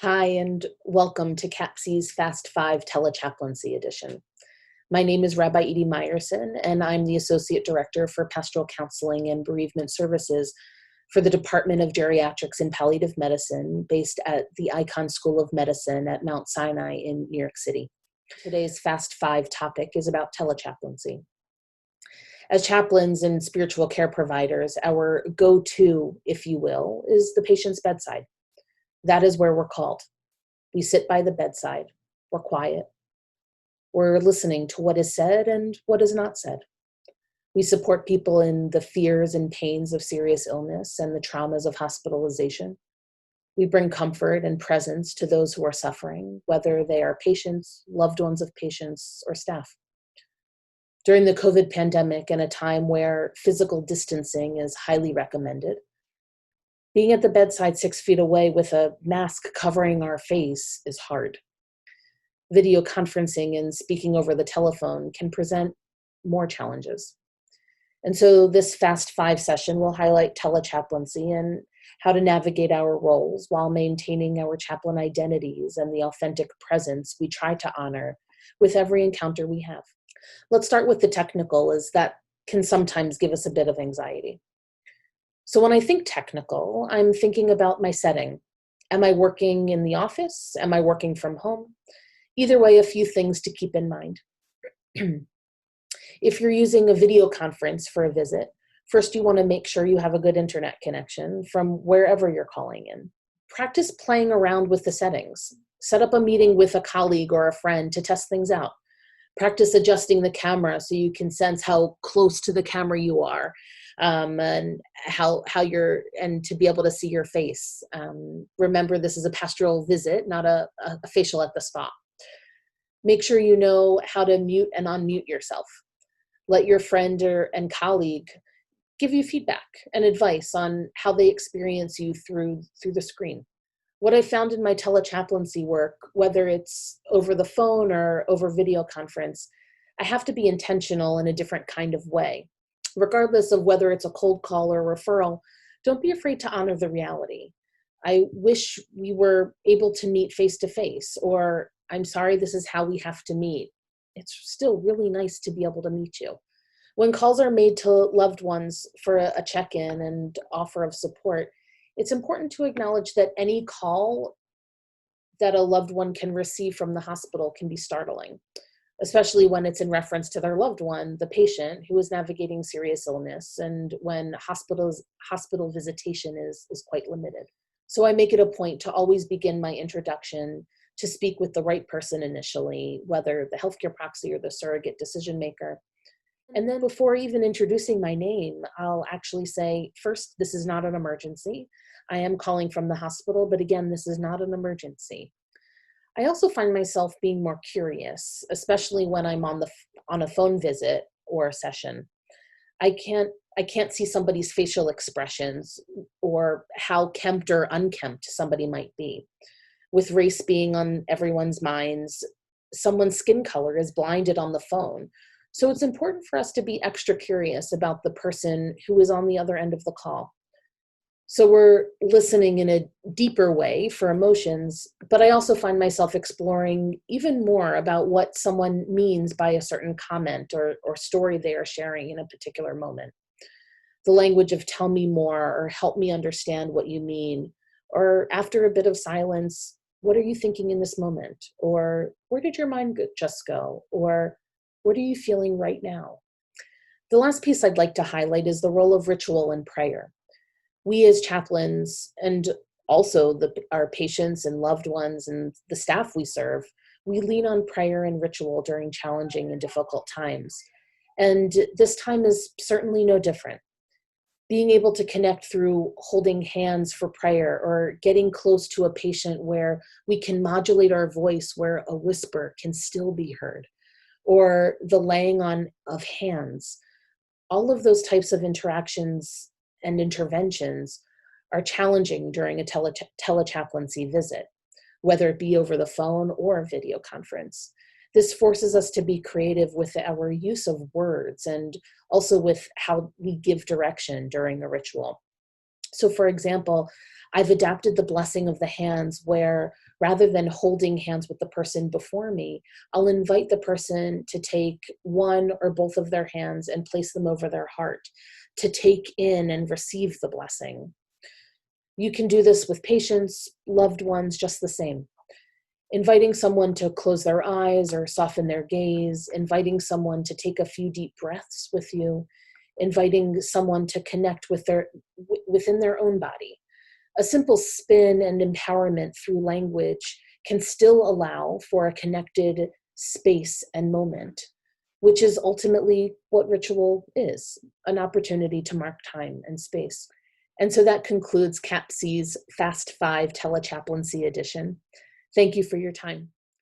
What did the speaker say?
Hi, and welcome to CAPC's Fast 5 Telechaplaincy edition. My name is Rabbi Edie Meyerson, and I'm the Associate Director for Pastoral Counseling and Bereavement Services for the Department of Geriatrics and Palliative Medicine based at the Icahn School of Medicine at Mount Sinai in New York City. Today's Fast 5 topic is about telechaplaincy. As chaplains and spiritual care providers, our go-to, if you will, is the patient's bedside. That is where we're called. We sit by the bedside. We're quiet. We're listening to what is said and what is not said. We support people in the fears and pains of serious illness and the traumas of hospitalization. We bring comfort and presence to those who are suffering, whether they are patients, loved ones of patients, or staff. During the COVID pandemic and a time where physical distancing is highly recommended, being at the bedside 6 feet away with a mask covering our face is hard. Video conferencing and speaking over the telephone can present more challenges. And so this Fast 5 session will highlight telechaplaincy and how to navigate our roles while maintaining our chaplain identities and the authentic presence we try to honor with every encounter we have. Let's start with the technical, as that can sometimes give us a bit of anxiety. So when I think technical, I'm thinking about my setting. Am I working in the office? Am I working from home? Either way, a few things to keep in mind. If you're using a video conference for a visit, first you want to make sure you have a good internet connection from wherever you're calling in. Practice playing around with the settings. Set up a meeting with a colleague or a friend to test things out. Practice adjusting the camera so you can sense how close to the camera you are. And how you're, and to be able to see your face. Remember, this is a pastoral visit, not a facial at the spa. Make sure you know how to mute and unmute yourself. Let your friend and colleague give you feedback and advice on how they experience you through the screen. What I found in my telechaplaincy work, whether it's over the phone or over video conference, I have to be intentional in a different kind of way. Regardless of whether it's a cold call or referral, don't be afraid to honor the reality. I wish we were able to meet face to face, or I'm sorry, this is how we have to meet. It's still really nice to be able to meet you. When calls are made to loved ones for a check-in and offer of support, it's important to acknowledge that any call that a loved one can receive from the hospital can be startling, especially when it's in reference to their loved one, the patient who is navigating serious illness, and when hospital visitation is quite limited. So I make it a point to always begin my introduction to speak with the right person initially, whether the healthcare proxy or the surrogate decision maker. And then before even introducing my name, I'll actually say, first, this is not an emergency. I am calling from the hospital, but again, this is not an emergency. I also find myself being more curious, especially when I'm on a phone visit or a session. I can't see somebody's facial expressions or how kempt or unkempt somebody might be. With race being on everyone's minds, someone's skin color is blinded on the phone. So it's important for us to be extra curious about the person who is on the other end of the call. So we're listening in a deeper way for emotions, but I also find myself exploring even more about what someone means by a certain comment or story they are sharing in a particular moment. The language of tell me more or help me understand what you mean, or after a bit of silence, what are you thinking in this moment? Or where did your mind just go? Or what are you feeling right now? The last piece I'd like to highlight is the role of ritual and prayer. We as chaplains, and also our patients and loved ones and the staff we serve, we lean on prayer and ritual during challenging and difficult times. And this time is certainly no different. Being able to connect through holding hands for prayer, or getting close to a patient where we can modulate our voice where a whisper can still be heard, or the laying on of hands. All of those types of interactions and interventions are challenging during a telechaplaincy visit, whether it be over the phone or a video conference. This forces us to be creative with our use of words and also with how we give direction during a ritual. So for example, I've adapted the blessing of the hands where rather than holding hands with the person before me, I'll invite the person to take one or both of their hands and place them over their heart to take in and receive the blessing. You can do this with patients, loved ones, just the same. Inviting someone to close their eyes or soften their gaze, inviting someone to take a few deep breaths with you, inviting someone to connect within their own body. A simple spin and empowerment through language can still allow for a connected space and moment, which is ultimately what ritual is, an opportunity to mark time and space. And so that concludes CAPC's Fast 5 Telechaplaincy edition. Thank you for your time.